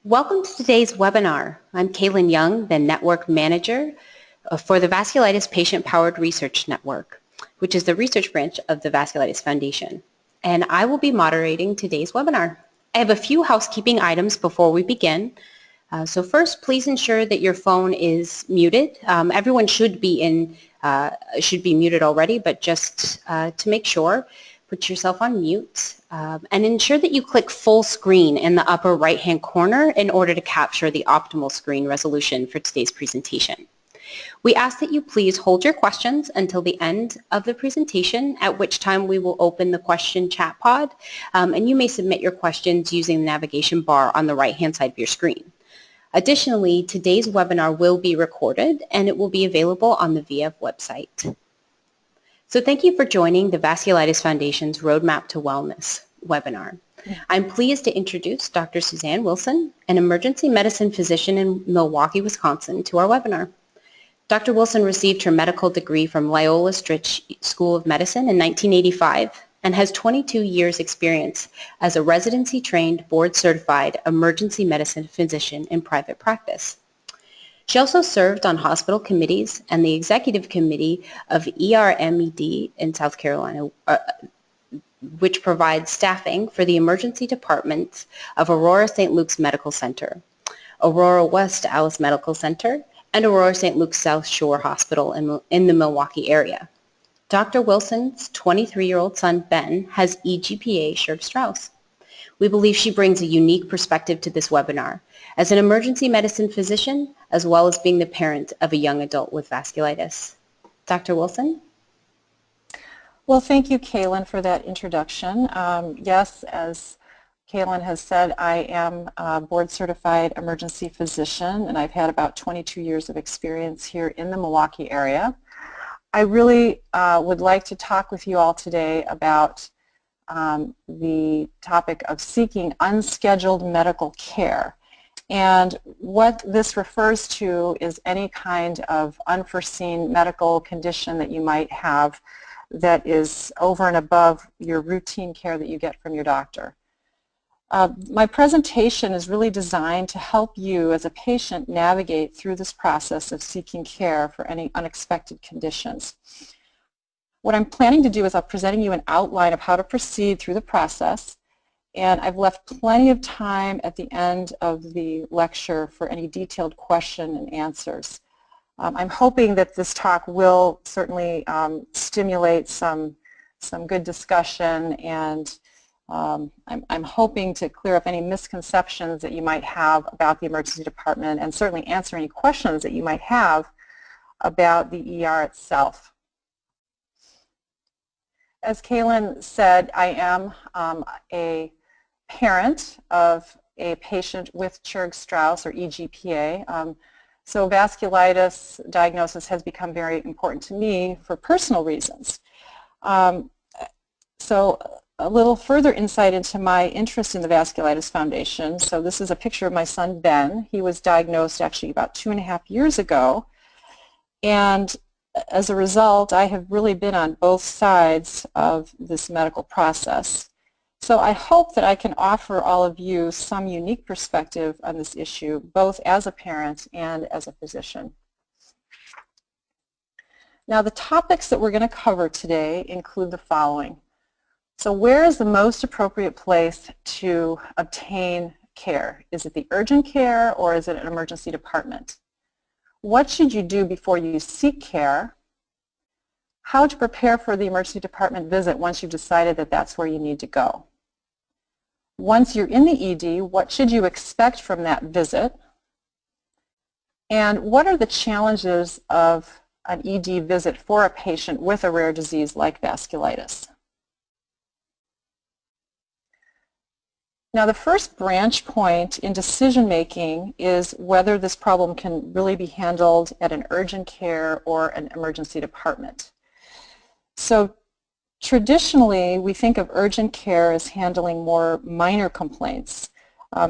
Welcome to today's webinar. I'm Kaylin Young, the Network Manager for the Vasculitis Patient-Powered Research Network, which is the research branch of the Vasculitis Foundation. And I will be moderating today's webinar. I have a few housekeeping items before we begin. So first, please ensure that your phone is muted. Everyone should be muted already, but just to make sure, put yourself on mute and ensure that you click full screen in the upper right-hand corner in order to capture the optimal screen resolution for today's presentation. We ask that you please hold your questions until the end of the presentation, at which time we will open the question chat pod, and you may submit your questions using the navigation bar on the right-hand side of your screen. Additionally, today's webinar will be recorded and it will be available on the VF website. So thank you for joining the Vasculitis Foundation's Roadmap to Wellness webinar. I'm pleased to introduce Dr. Suzanne Wilson, an emergency medicine physician in Milwaukee, Wisconsin, to our webinar. Dr. Wilson received her medical degree from Loyola Stritch School of Medicine in 1985 and has 22 years experience as a residency-trained, board-certified emergency medicine physician in private practice. She also served on hospital committees and the executive committee of ERMED in South Carolina, which provides staffing for the emergency departments of Aurora St. Luke's Medical Center, Aurora West Alice Medical Center, and Aurora St. Luke's South Shore Hospital in the Milwaukee area. Dr. Wilson's 23-year-old son, Ben, has eGPA Churg-Strauss. We believe she brings a unique perspective to this webinar as an emergency medicine physician, as well as being the parent of a young adult with vasculitis. Dr. Wilson? Well, thank you, Kaylin, for that introduction. Yes, as Kaylin has said, I am a board-certified emergency physician, and I've had about 22 years of experience here in the Milwaukee area. I really would like to talk with you all today about the topic of seeking unscheduled medical care. And what this refers to is any kind of unforeseen medical condition that you might have that is over and above your routine care that you get from your doctor. My presentation is really designed to help you as a patient navigate through this process of seeking care for any unexpected conditions. What I'm planning to do is I'm presenting you an outline of how to proceed through the process, and I've left plenty of time at the end of the lecture for any detailed question and answers. I'm hoping that this talk will certainly stimulate some good discussion, and I'm hoping to clear up any misconceptions that you might have about the emergency department and certainly answer any questions that you might have about the ER itself. As Kaylin said, I am a parent of a patient with Churg-Strauss or eGPA. So vasculitis diagnosis has become very important to me for personal reasons. So a little further insight into my interest in the Vasculitis Foundation. So this is a picture of my son, Ben. He was diagnosed actually about 2.5 years ago. And as a result, I have really been on both sides of this medical process. So I hope that I can offer all of you some unique perspective on this issue, both as a parent and as a physician. Now, the topics that we're going to cover today include the following. So where is the most appropriate place to obtain care? Is it the urgent care or is it an emergency department? What should you do before you seek care? How to prepare for the emergency department visit once you've decided that that's where you need to go. Once you're in the ED, what should you expect from that visit? And what are the challenges of an ED visit for a patient with a rare disease like vasculitis? Now, the first branch point in decision making is whether this problem can really be handled at an urgent care or an emergency department. So traditionally, we think of urgent care as handling more minor complaints,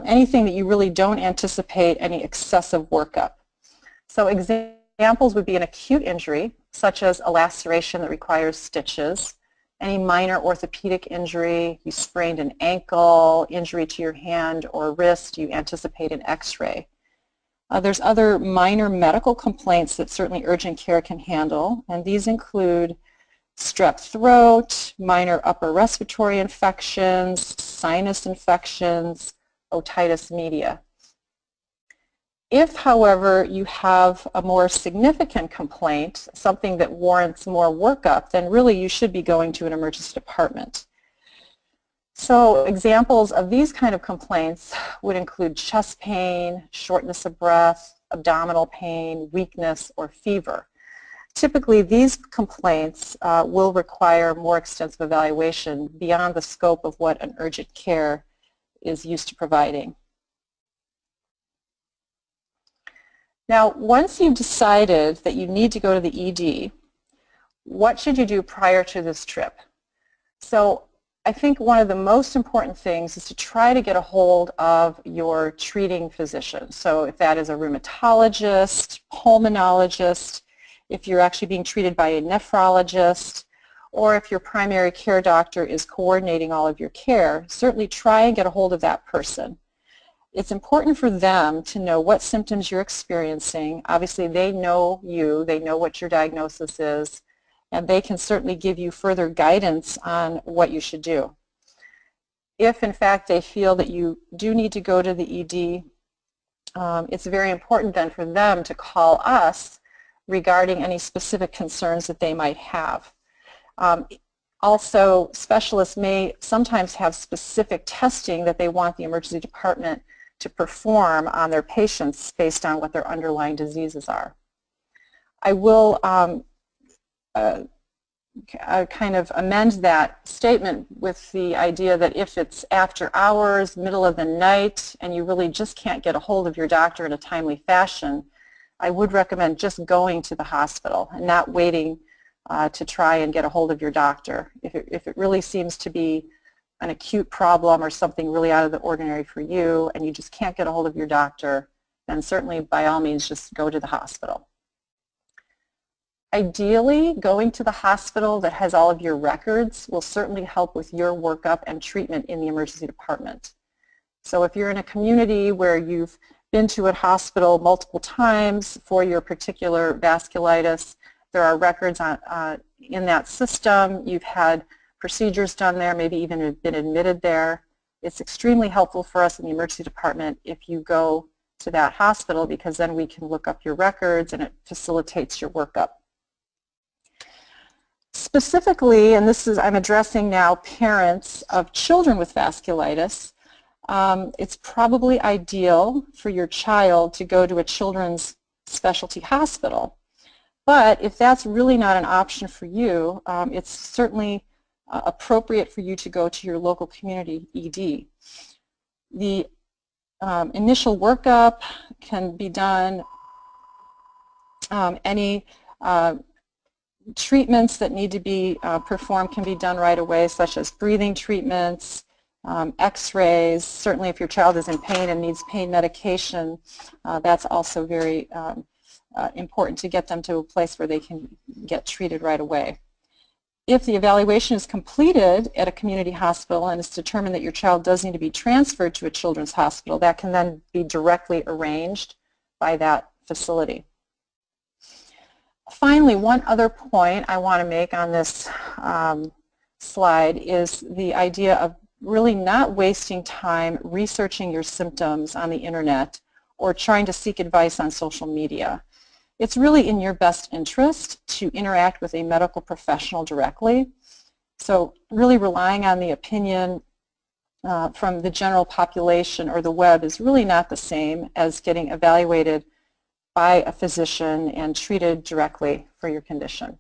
anything that you really don't anticipate any excessive workup. So examples would be an acute injury, such as a laceration that requires stitches, Any minor orthopedic injury, you sprained an ankle, injury to your hand or wrist, you anticipate an x-ray. There's other minor medical complaints that certainly urgent care can handle, and these include strep throat, minor upper respiratory infections, sinus infections, otitis media. If, however, you have a more significant complaint, something that warrants more workup, then really you should be going to an emergency department. So examples of these kind of complaints would include chest pain, shortness of breath, abdominal pain, weakness, or fever. Typically, these complaints will require more extensive evaluation beyond the scope of what an urgent care is used to providing. Now, once you've decided that you need to go to the ED, what should you do prior to this trip? So I think one of the most important things is to try to get a hold of your treating physician. So if that is a rheumatologist, pulmonologist, if you're actually being treated by a nephrologist, or if your primary care doctor is coordinating all of your care, certainly try and get a hold of that person. It's important for them to know what symptoms you're experiencing. Obviously, they know you, they know what your diagnosis is, and they can certainly give you further guidance on what you should do. If, in fact, they feel that you do need to go to the ED, it's very important then for them to call us regarding any specific concerns that they might have. Also, specialists may sometimes have specific testing that they want the emergency department to perform on their patients based on what their underlying diseases are. I will kind of amend that statement with the idea that if it's after hours, middle of the night, and you really just can't get a hold of your doctor in a timely fashion, I would recommend just going to the hospital and not waiting to try and get a hold of your doctor. If it really seems to be an acute problem or something really out of the ordinary for you and you just can't get a hold of your doctor, then certainly by all means just go to the hospital. Ideally, going to the hospital that has all of your records will certainly help with your workup and treatment in the emergency department. So if you're in a community where you've been to a hospital multiple times for your particular vasculitis, there are records in that system, you've had procedures done there, maybe even been admitted there. It's extremely helpful for us in the emergency department if you go to that hospital, because then we can look up your records and it facilitates your workup. Specifically, and this is, I'm addressing now parents of children with vasculitis, it's probably ideal for your child to go to a children's specialty hospital. But if that's really not an option for you, it's certainly appropriate for you to go to your local community ED. The initial workup can be done, any treatments that need to be performed can be done right away, such as breathing treatments, x-rays. Certainly if your child is in pain and needs pain medication, that's also very important to get them to a place where they can get treated right away. If the evaluation is completed at a community hospital and it's determined that your child does need to be transferred to a children's hospital, that can then be directly arranged by that facility. Finally, one other point I want to make on this slide is the idea of really not wasting time researching your symptoms on the internet or trying to seek advice on social media. It's really in your best interest to interact with a medical professional directly. So really relying on the opinion from the general population or the web is really not the same as getting evaluated by a physician and treated directly for your condition.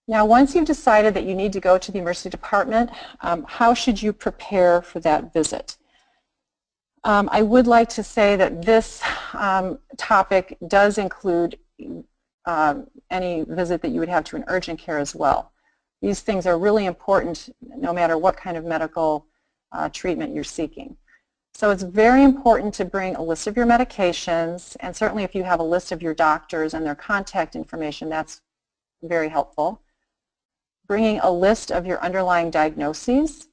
Now, once you've decided that you need to go to the emergency department, how should you prepare for that visit? I would like to say that this topic does include any visit that you would have to an urgent care as well. These things are really important no matter what kind of medical treatment you're seeking. So it's very important to bring a list of your medications, and certainly if you have a list of your doctors and their contact information, that's very helpful. Bringing a list of your underlying diagnoses,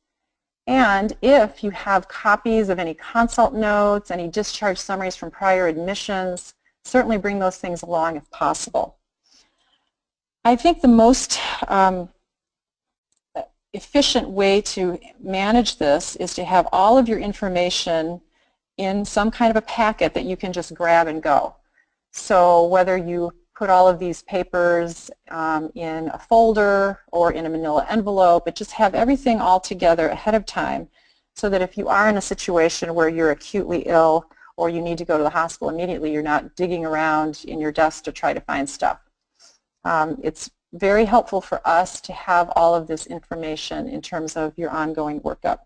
and if you have copies of any consult notes, any discharge summaries from prior admissions, certainly bring those things along if possible. I think the most efficient way to manage this is to have all of your information in some kind of a packet that you can just grab and go. So whether you put all of these papers in a folder or in a manila envelope, but just have everything all together ahead of time so that if you are in a situation where you're acutely ill or you need to go to the hospital immediately, you're not digging around in your desk to try to find stuff. It's very helpful for us to have all of this information in terms of your ongoing workup.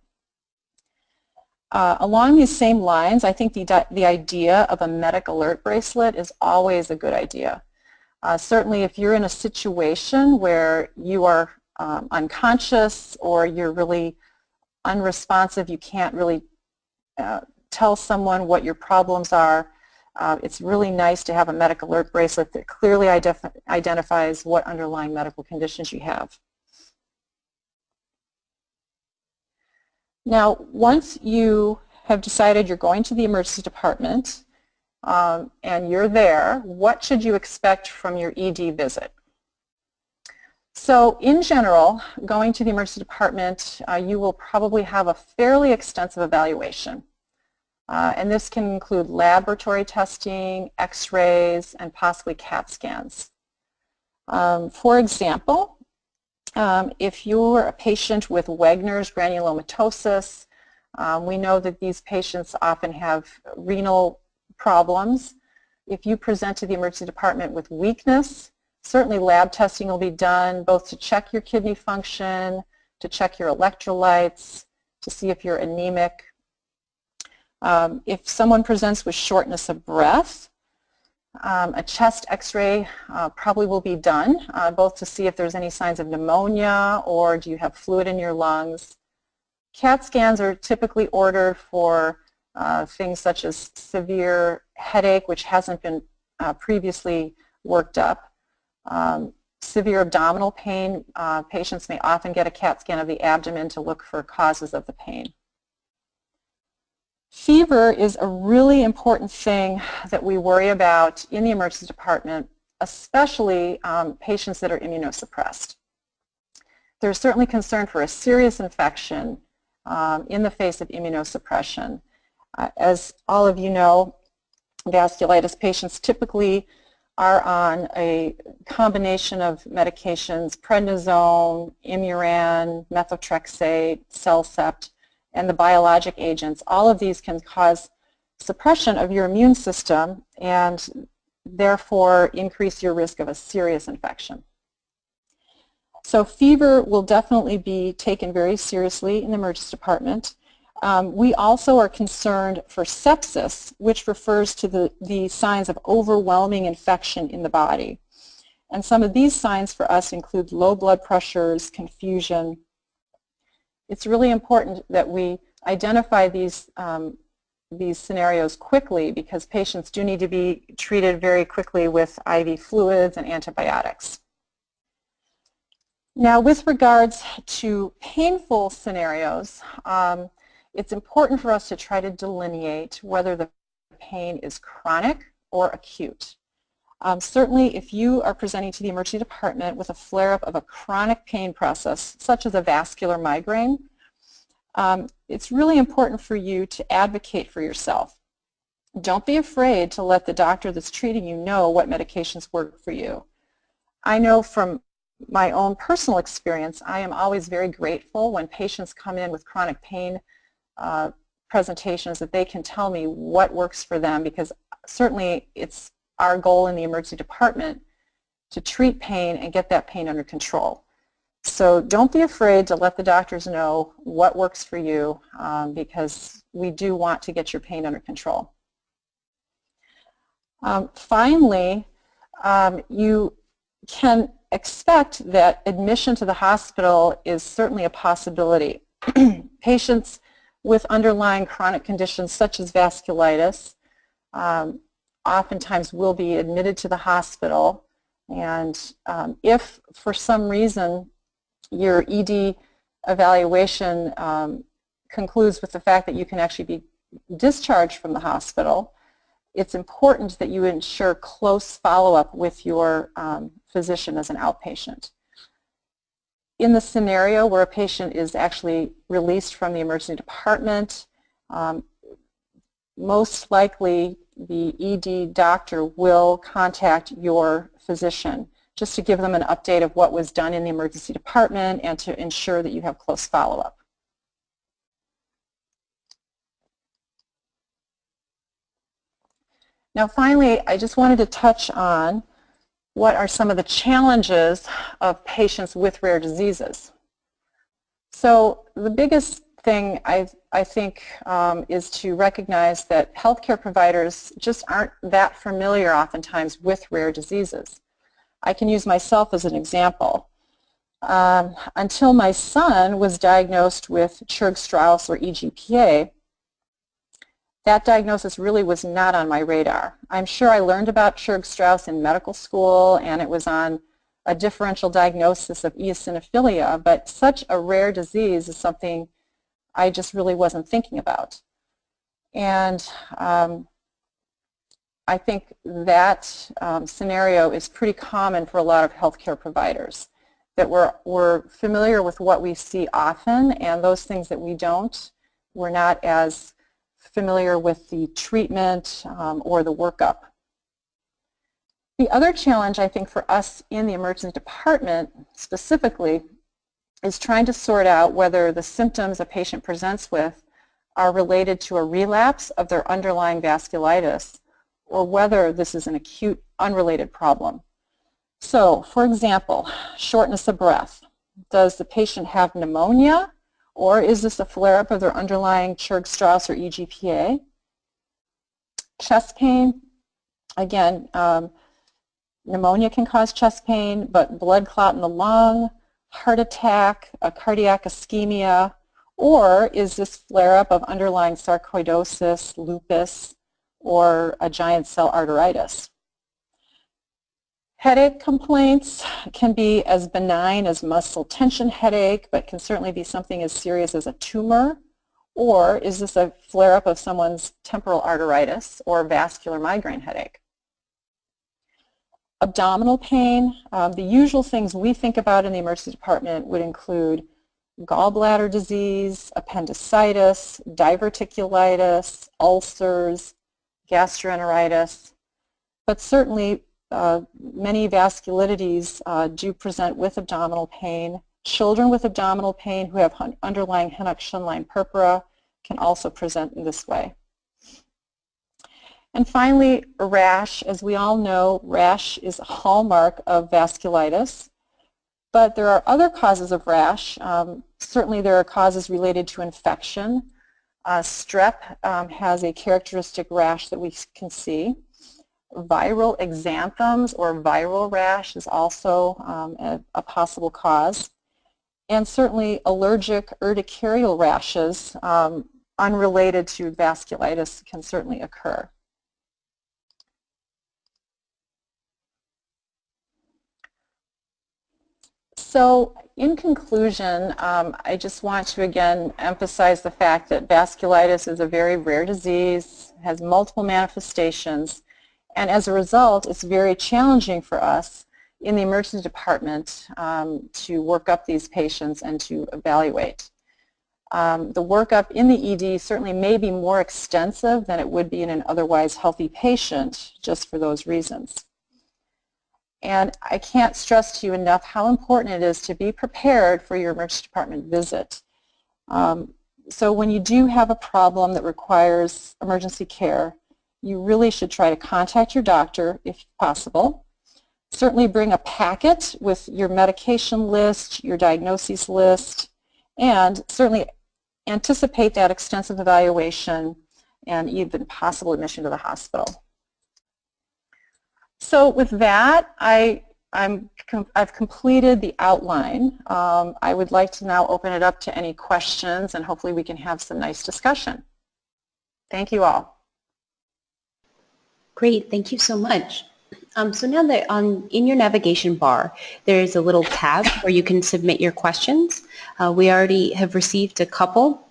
Along these same lines, I think the idea of a medic alert bracelet is always a good idea. Certainly if you're in a situation where you are unconscious or you're really unresponsive, you can't really tell someone what your problems are, it's really nice to have a medic alert bracelet that clearly identifies what underlying medical conditions you have. Now, once you have decided you're going to the emergency department and you're there, what should you expect from your ED visit? So in general, going to the emergency department, you will probably have a fairly extensive evaluation. And this can include laboratory testing, x-rays, and possibly CAT scans. For example, if you're a patient with Wegener's granulomatosis, we know that these patients often have renal problems. If you present to the emergency department with weakness, certainly lab testing will be done both to check your kidney function, to check your electrolytes, to see if you're anemic. If someone presents with shortness of breath, a chest x-ray probably will be done, both to see if there's any signs of pneumonia or do you have fluid in your lungs. CAT scans are typically ordered for things such as severe headache, which hasn't been previously worked up. Severe abdominal pain, patients may often get a CAT scan of the abdomen to look for causes of the pain. Fever is a really important thing that we worry about in the emergency department, especially patients that are immunosuppressed. There's certainly concern for a serious infection in the face of immunosuppression. As all of you know, vasculitis patients typically are on a combination of medications, prednisone, Imuran, methotrexate, Cellcept, and the biologic agents. All of these can cause suppression of your immune system and therefore increase your risk of a serious infection. So fever will definitely be taken very seriously in the emergency department. We also are concerned for sepsis, which refers to the signs of overwhelming infection in the body. And some of these signs for us include low blood pressures, confusion. It's really important that we identify these scenarios quickly because patients do need to be treated very quickly with IV fluids and antibiotics. Now, with regards to painful scenarios, it's important for us to try to delineate whether the pain is chronic or acute. Certainly, if you are presenting to the emergency department with a flare-up of a chronic pain process, such as a vascular migraine, it's really important for you to advocate for yourself. Don't be afraid to let the doctor that's treating you know what medications work for you. I know from my own personal experience, I am always very grateful when patients come in with chronic pain presentations that they can tell me what works for them, because certainly it's our goal in the emergency department to treat pain and get that pain under control. So don't be afraid to let the doctors know what works for you because we do want to get your pain under control. Finally, you can expect that admission to the hospital is certainly a possibility. Patients with underlying chronic conditions such as vasculitis oftentimes will be admitted to the hospital, and if for some reason your ED evaluation concludes with the fact that you can actually be discharged from the hospital, it's important that you ensure close follow-up with your physician as an outpatient. In the scenario where a patient is actually released from the emergency department, most likely the ED doctor will contact your physician just to give them an update of what was done in the emergency department and to ensure that you have close follow-up. Now finally, I just wanted to touch on what are some of the challenges of patients with rare diseases. So the biggest thing I think is to recognize that healthcare providers just aren't that familiar oftentimes with rare diseases. I can use myself as an example. Until my son was diagnosed with Churg-Strauss or EGPA, that diagnosis really was not on my radar. I'm sure I learned about Churg-Strauss in medical school, and it was on a differential diagnosis of eosinophilia, but such a rare disease is something I just really wasn't thinking about. And I think that scenario is pretty common for a lot of healthcare providers, that we're familiar with what we see often, and those things that we don't, we're not as familiar with the treatment or the workup. The other challenge, I think, for us in the emergency department specifically is trying to sort out whether the symptoms a patient presents with are related to a relapse of their underlying vasculitis or whether this is an acute unrelated problem. So, for example, shortness of breath. Does the patient have pneumonia, or is this a flare-up of their underlying Churg-Strauss or EGPA? Chest pain, again, pneumonia can cause chest pain, but blood clot in the lung, heart attack, a cardiac ischemia, or is this flare-up of underlying sarcoidosis, lupus, or a giant cell arteritis? Headache complaints can be as benign as muscle tension headache, but can certainly be something as serious as a tumor. Or is this a flare-up of someone's temporal arteritis or vascular migraine headache? Abdominal pain, the usual things we think about in the emergency department would include gallbladder disease, appendicitis, diverticulitis, ulcers, gastroenteritis, but certainly many vasculitides do present with abdominal pain. Children with abdominal pain who have underlying Henoch-Schönlein purpura can also present in this way. And finally, rash. As we all know, rash is a hallmark of vasculitis, but there are other causes of rash. Certainly there are causes related to infection. Strep has a characteristic rash that we can see. Viral exanthems or viral rash is also a possible cause. And certainly allergic urticarial rashes unrelated to vasculitis can certainly occur. So in conclusion, I just want to again emphasize the fact that vasculitis is a very rare disease, has multiple manifestations, and as a result, it's very challenging for us in the emergency department to work up these patients and to evaluate. The workup in the ED certainly may be more extensive than it would be in an otherwise healthy patient, just for those reasons. And I can't stress to you enough how important it is to be prepared for your emergency department visit. So when you do have a problem that requires emergency care, you really should try to contact your doctor if possible. Certainly bring a packet with your medication list, your diagnoses list, and certainly anticipate that extensive evaluation and even possible admission to the hospital. So with that, I I've completed the outline. I would like to now open it up to any questions, and hopefully we can have some nice discussion. Thank you all. Great, thank you so much. So now that in your navigation bar, there is a little tab where you can submit your questions. We already have received a couple,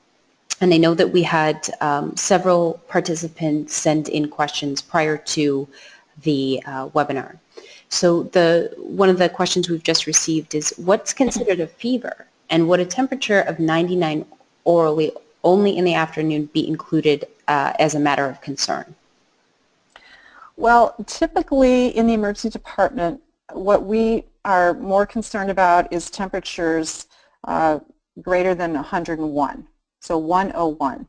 and I know that we had several participants send in questions prior to the webinar. So one of the questions we've just received is, what's considered a fever, and would a temperature of 99 orally only in the afternoon be included as a matter of concern? Well, typically in the emergency department, what we are more concerned about is temperatures greater than 101, so 101.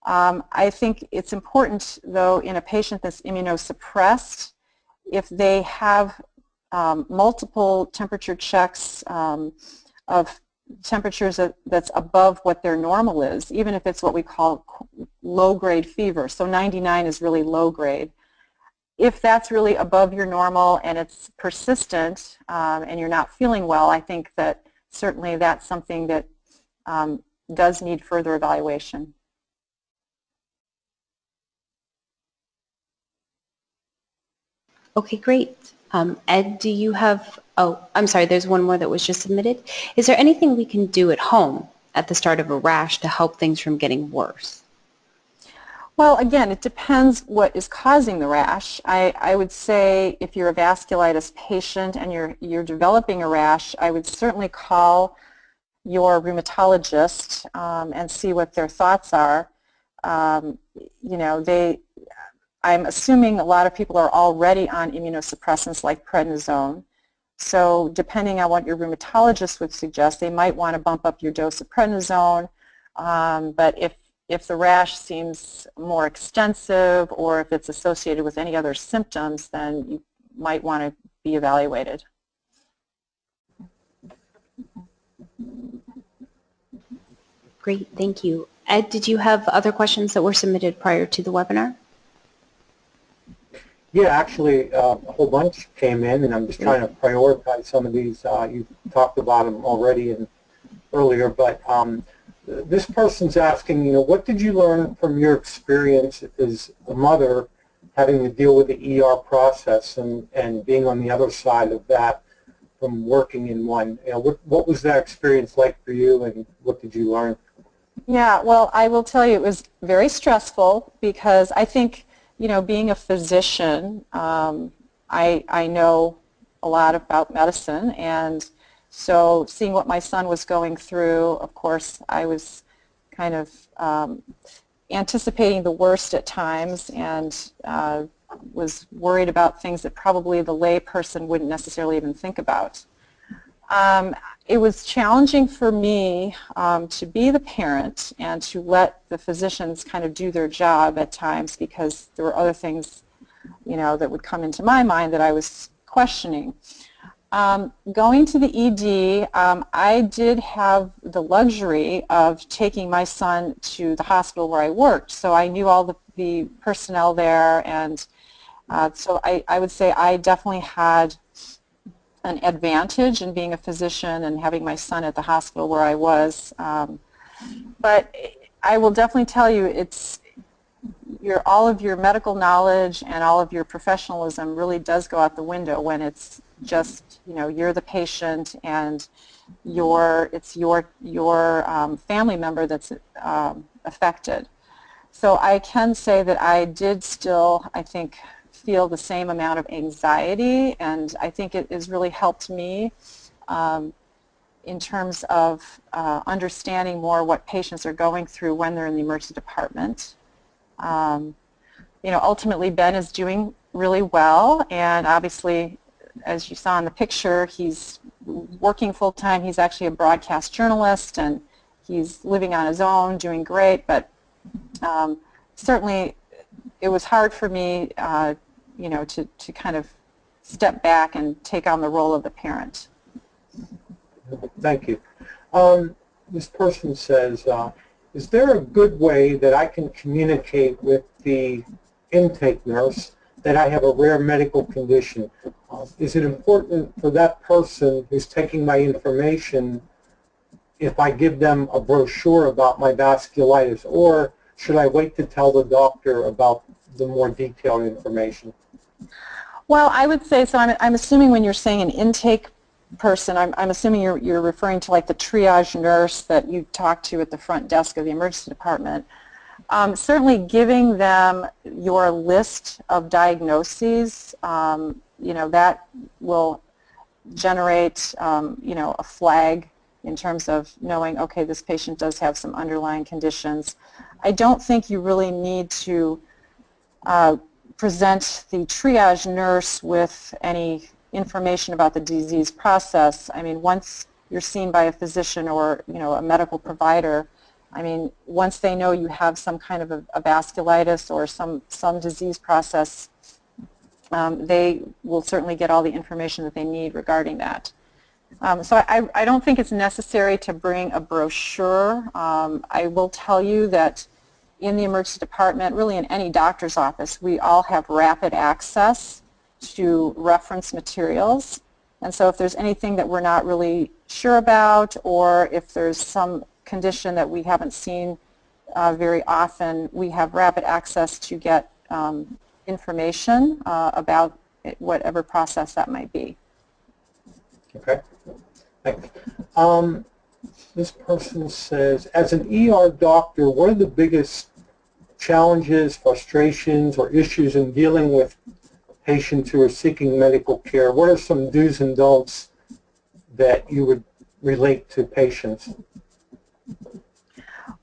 I think it's important, though, in a patient that's immunosuppressed, if they have multiple temperature checks of temperatures that's above what their normal is, even if it's what we call low-grade fever. So 99 is really low-grade. If that's really above your normal and it's persistent and you're not feeling well, I think that certainly that's something that does need further evaluation. Okay, great. Ed, do you have, oh, I'm sorry, there's one more that was just submitted. Is there anything we can do at home at the start of a rash to help things from getting worse? Well, again, it depends what is causing the rash. I would say if you're a vasculitis patient and you're developing a rash, I would certainly call your rheumatologist and see what their thoughts are. You know, I'm assuming a lot of people are already on immunosuppressants like prednisone. So depending on what your rheumatologist would suggest, they might want to bump up your dose of prednisone. But if the rash seems more extensive or if it's associated with any other symptoms, then you might want to be evaluated. Great, thank you. Ed, did you have other questions that were submitted prior to the webinar? Yeah, actually, a whole bunch came in, and I'm just trying to prioritize some of these. You talked about them already and earlier, but this person's asking, you know, what did you learn from your experience as a mother having to deal with the ER process and being on the other side of that from working in one? You know, what was that experience like for you, and what did you learn? Yeah, well, I will tell you it was very stressful because I think, you know, being a physician, I know a lot about medicine, and so seeing what my son was going through, of course, I was kind of anticipating the worst at times and was worried about things that probably the lay person wouldn't necessarily even think about. It was challenging for me to be the parent and to let the physicians kind of do their job at times because there were other things, you know, that would come into my mind that I was questioning. Going to the ED, I did have the luxury of taking my son to the hospital where I worked, so I knew all the personnel there, and so I would say I definitely had an advantage in being a physician and having my son at the hospital where I was. But I will definitely tell you, it's all of your medical knowledge and all of your professionalism really does go out the window when it's just, you know, you're the patient and it's your family member that's affected. So I can say that I did still, I think, feel the same amount of anxiety, and I think it has really helped me in terms of understanding more what patients are going through when they're in the emergency department. You know, ultimately Ben is doing really well, and obviously, as you saw in the picture, he's working full-time. He's actually a broadcast journalist, and he's living on his own, doing great, but certainly it was hard for me you know, to kind of step back and take on the role of the parent. Thank you. This person says, is there a good way that I can communicate with the intake nurse that I have a rare medical condition. Is it important for that person who's taking my information if I give them a brochure about my vasculitis, or should I wait to tell the doctor about the more detailed information? Well, I would say, so I'm assuming when you're saying an intake person, I'm assuming you're referring to like the triage nurse that you talk to at the front desk of the emergency department. Certainly giving them your list of diagnoses, that will generate, a flag in terms of knowing, okay, this patient does have some underlying conditions. I don't think you really need to present the triage nurse with any information about the disease process. I mean, once you're seen by a physician or, a medical provider, I mean, once they know you have some kind of a vasculitis or some disease process, they will certainly get all the information that they need regarding that. So I don't think it's necessary to bring a brochure. I will tell you that in the emergency department, really in any doctor's office, we all have rapid access to reference materials. And so if there's anything that we're not really sure about, or if there's some condition that we haven't seen very often, we have rapid access to get information about whatever process that might be. Okay. Thanks. This person says, as an ER doctor, what are the biggest challenges, frustrations, or issues in dealing with patients who are seeking medical care? What are some do's and don'ts that you would relate to patients?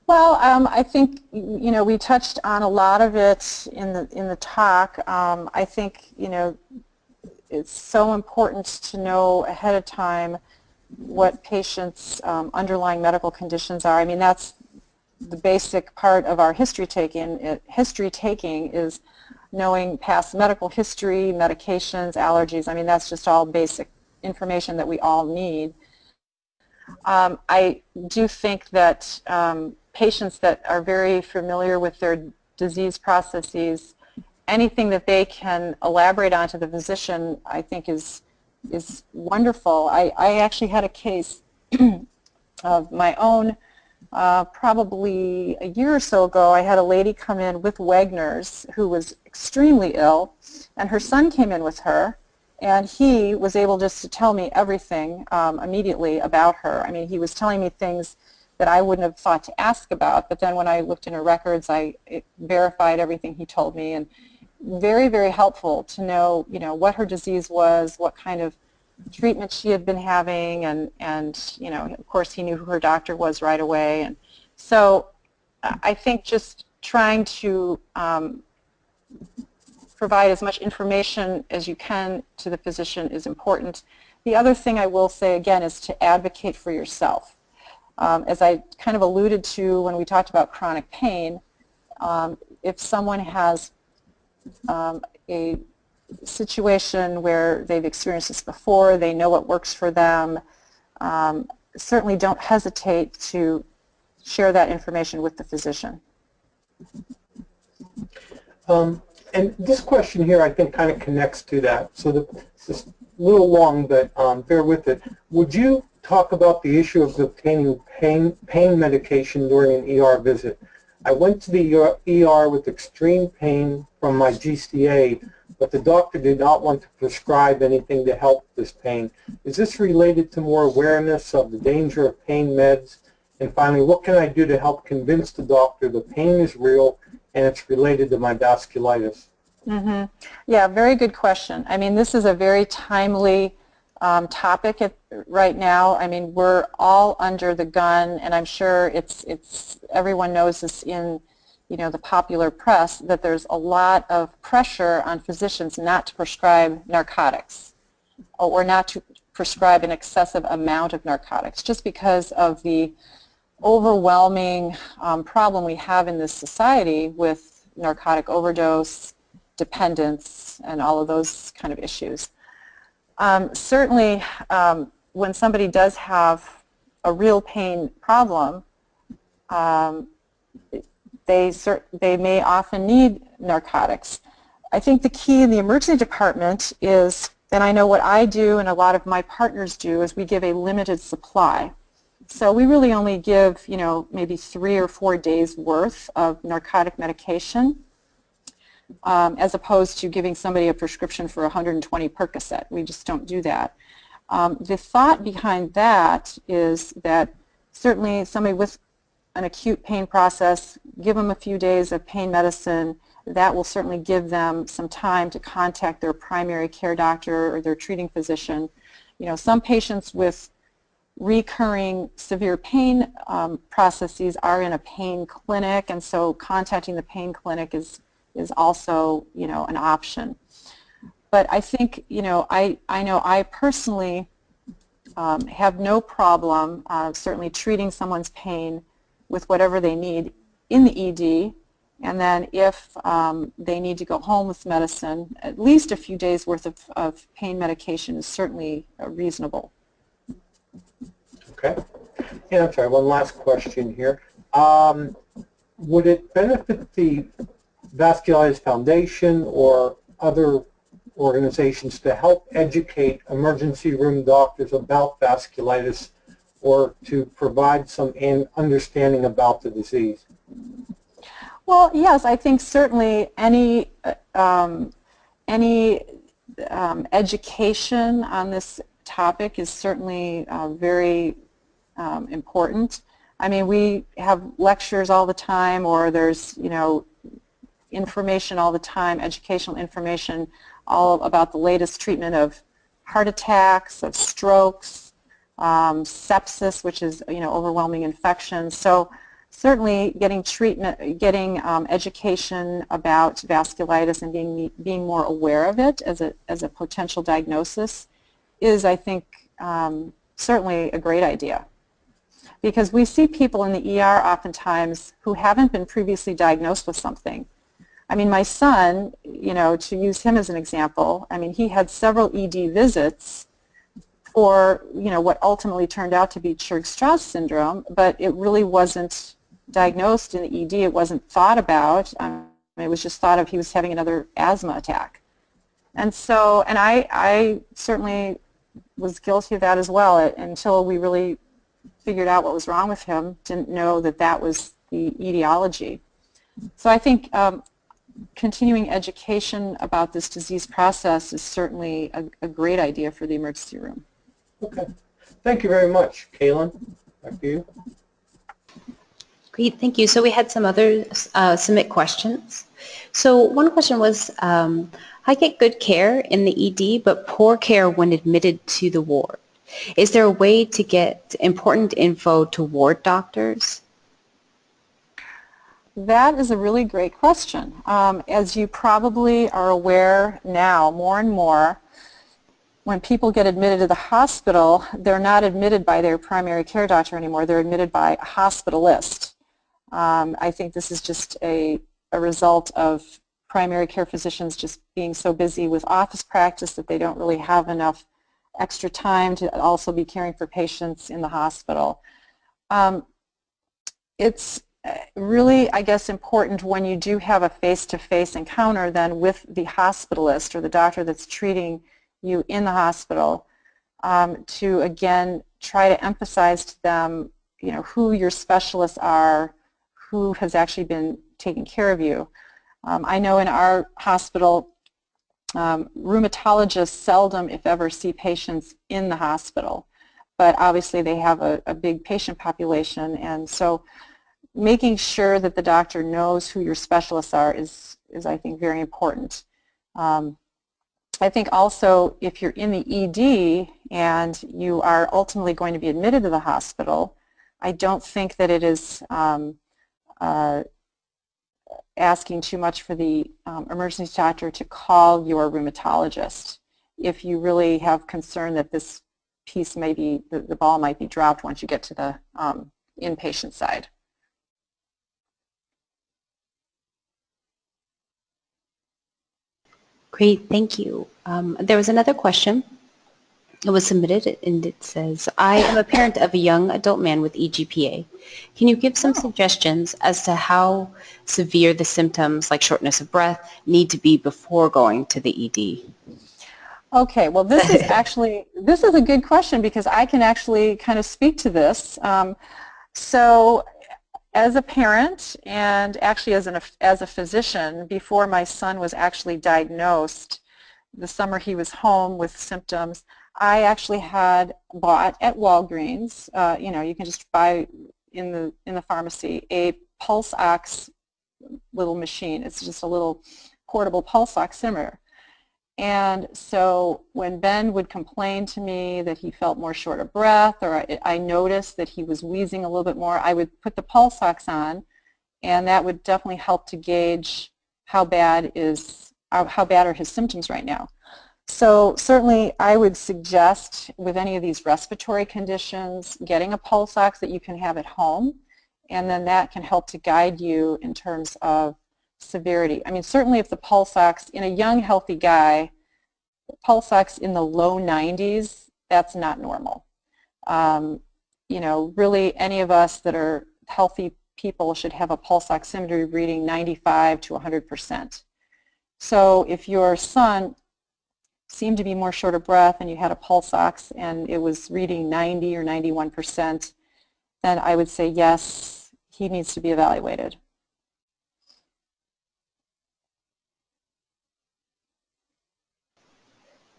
Well, I think we touched on a lot of it in the talk. I think it's so important to know ahead of time what patients' underlying medical conditions are. I mean, that's the basic part of our history taking. History taking is knowing past medical history, medications, allergies. I mean, that's just all basic information that we all need. I do think that patients that are very familiar with their disease processes, anything that they can elaborate on to the physician, I think is wonderful. I actually had a case of my own probably a year or so ago. I had a lady come in with Wagner's who was extremely ill, and her son came in with her, and he was able just to tell me everything immediately about her. I mean, he was telling me things that I wouldn't have thought to ask about, but then when I looked in her records, it verified everything he told me, and very, very helpful to know, what her disease was, what kind of treatment she had been having, and of course he knew who her doctor was right away. And so I think just trying to provide as much information as you can to the physician is important. The other thing I will say again is to advocate for yourself. As I kind of alluded to when we talked about chronic pain, if someone has a situation where they've experienced this before, they know what works for them, certainly don't hesitate to share that information with the physician. And this question here, I think, kind of connects to that. So it's a little long, but bear with it. Would you talk about the issue of obtaining pain medication during an ER visit? I went to the ER with extreme pain from my GCA, but the doctor did not want to prescribe anything to help this pain. Is this related to more awareness of the danger of pain meds? And finally, what can I do to help convince the doctor the pain is real and it's related to my vasculitis? Mm-hmm. Yeah, very good question. I mean, this is a very timely topic right now. I mean, we're all under the gun, and I'm sure everyone knows this in the popular press, that there's a lot of pressure on physicians not to prescribe narcotics or not to prescribe an excessive amount of narcotics, just because of the overwhelming problem we have in this society with narcotic overdose, dependence, and all of those kind of issues. Certainly, when somebody does have a real pain problem, they may often need narcotics. I think the key in the emergency department is, and I know what I do and a lot of my partners do, is we give a limited supply. So we really only give, maybe 3 or 4 days worth of narcotic medication, as opposed to giving somebody a prescription for 120 Percocet. We just don't do that. The thought behind that is that certainly somebody with an acute pain process, give them a few days of pain medicine. That will certainly give them some time to contact their primary care doctor or their treating physician. Some patients with recurring severe pain processes are in a pain clinic, and so contacting the pain clinic is also an option. But I think I know I personally have no problem certainly treating someone's pain with whatever they need in the ED, and then if they need to go home with medicine, at least a few days worth of pain medication is certainly reasonable. Okay. Yeah, I'm sorry, one last question here. Would it benefit the Vasculitis Foundation or other organizations to help educate emergency room doctors about vasculitis or to provide some understanding about the disease? Well, yes, I think certainly any education on this topic is certainly very important. I mean, we have lectures all the time, or there's information all the time, educational information all about the latest treatment of heart attacks, of strokes, sepsis, which is overwhelming infection. So certainly getting education about vasculitis and being more aware of it as a potential diagnosis is, I think, certainly a great idea. Because we see people in the ER oftentimes who haven't been previously diagnosed with something. I mean, my son, to use him as an example, I mean, he had several ED visits for, what ultimately turned out to be Churg-Strauss syndrome, but it really wasn't diagnosed in the ED. It wasn't thought about. It was just thought of he was having another asthma attack. And so, and I certainly was guilty of that as well until we really figured out what was wrong with him, didn't know that that was the etiology. So I think continuing education about this disease process is certainly a great idea for the emergency room. Okay. Thank you very much. Kaylin, back to you. Great, thank you. So we had some other submit questions. So one question was, I get good care in the ED, but poor care when admitted to the ward. Is there a way to get important info to ward doctors? That is a really great question. As you probably are aware now, more and more, when people get admitted to the hospital, they're not admitted by their primary care doctor anymore. They're admitted by a hospitalist. I think this is just a result of primary care physicians just being so busy with office practice that they don't really have enough extra time to also be caring for patients in the hospital. It's really, I guess, important when you do have a face-to-face encounter then with the hospitalist or the doctor that's treating you in the hospital to, again, try to emphasize to them, who your specialists are, who has actually been taking care of you. I know in our hospital, rheumatologists seldom, if ever, see patients in the hospital, but obviously they have a big patient population, and so making sure that the doctor knows who your specialists are is I think, very important. I think also if you're in the ED and you are ultimately going to be admitted to the hospital, I don't think that it is asking too much for the emergency doctor to call your rheumatologist if you really have concern that this piece may be, the ball might be dropped once you get to the inpatient side. Great, thank you. There was another question. It was submitted and it says, I am a parent of a young adult man with EGPA. Can you give some suggestions as to how severe the symptoms like shortness of breath need to be before going to the ED? Okay, well this is a good question because I can actually kind of speak to this. So as a parent and actually as a physician, before my son was actually diagnosed, the summer he was home with symptoms, I actually had bought at Walgreens, you can just buy in the pharmacy, a pulse ox little machine. It's just a little portable pulse oximeter. And so when Ben would complain to me that he felt more short of breath, or I noticed that he was wheezing a little bit more, I would put the pulse ox on, and that would definitely help to gauge how bad are his symptoms right now. So certainly I would suggest with any of these respiratory conditions getting a pulse ox that you can have at home, and then that can help to guide you in terms of severity. I mean, certainly if the pulse ox in a young healthy guy, pulse ox in the low 90s, that's not normal. Really any of us that are healthy people should have a pulse oximetry reading 95 to 100%. So if your son seemed to be more short of breath and you had a pulse ox and it was reading 90 or 91%, then I would say yes, he needs to be evaluated.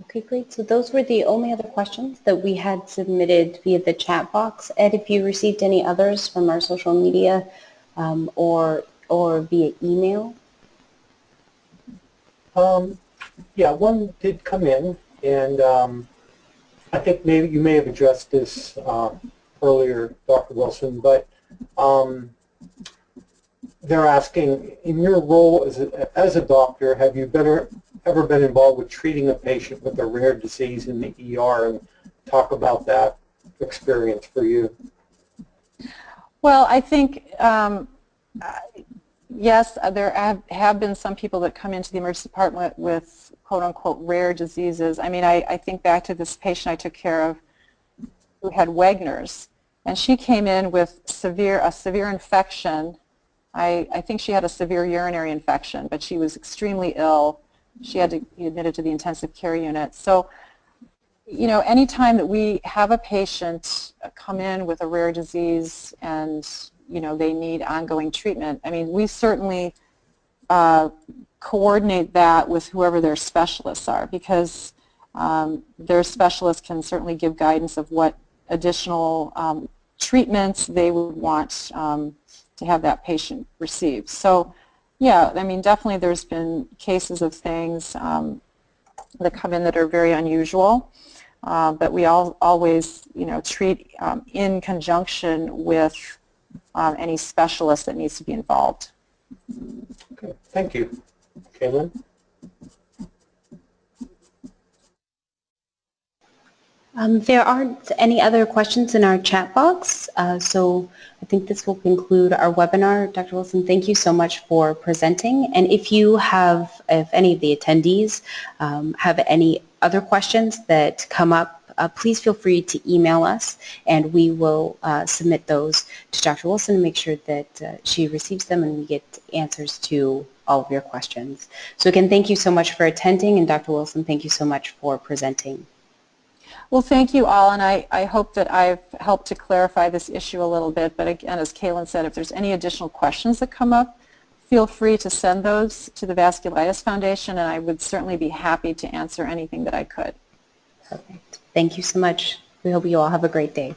Okay, great. So those were the only other questions that we had submitted via the chat box. Ed, if you received any others from our social media or via email? Yeah, one did come in, and I think maybe you may have addressed this earlier, Dr. Wilson, but they're asking, in your role as a doctor, have you ever been involved with treating a patient with a rare disease in the ER, and talk about that experience for you? Well, I think yes, there have been some people that come into the emergency department with quote-unquote rare diseases. I mean, I think back to this patient I took care of who had Wegener's, and she came in with a severe infection. I think she had a severe urinary infection, but she was extremely ill. She had to be admitted to the intensive care unit. So, any time that we have a patient come in with a rare disease and they need ongoing treatment, I mean, we certainly coordinate that with whoever their specialists are, because their specialists can certainly give guidance of what additional treatments they would want to have that patient receive. So, yeah, I mean, definitely there's been cases of things that come in that are very unusual, but we always, treat in conjunction with any specialist that needs to be involved. Okay, thank you. Kaylin? There aren't any other questions in our chat box, so I think this will conclude our webinar. Dr. Wilson, thank you so much for presenting. And if any of the attendees have any other questions that come up, please feel free to email us, and we will submit those to Dr. Wilson and make sure that she receives them and we get answers to all of your questions. So again, thank you so much for attending, and Dr. Wilson, thank you so much for presenting. Well, thank you all, and I hope that I've helped to clarify this issue a little bit. But again, as Kaylin said, if there's any additional questions that come up, feel free to send those to the Vasculitis Foundation, and I would certainly be happy to answer anything that I could. Perfect. Thank you so much. We hope you all have a great day.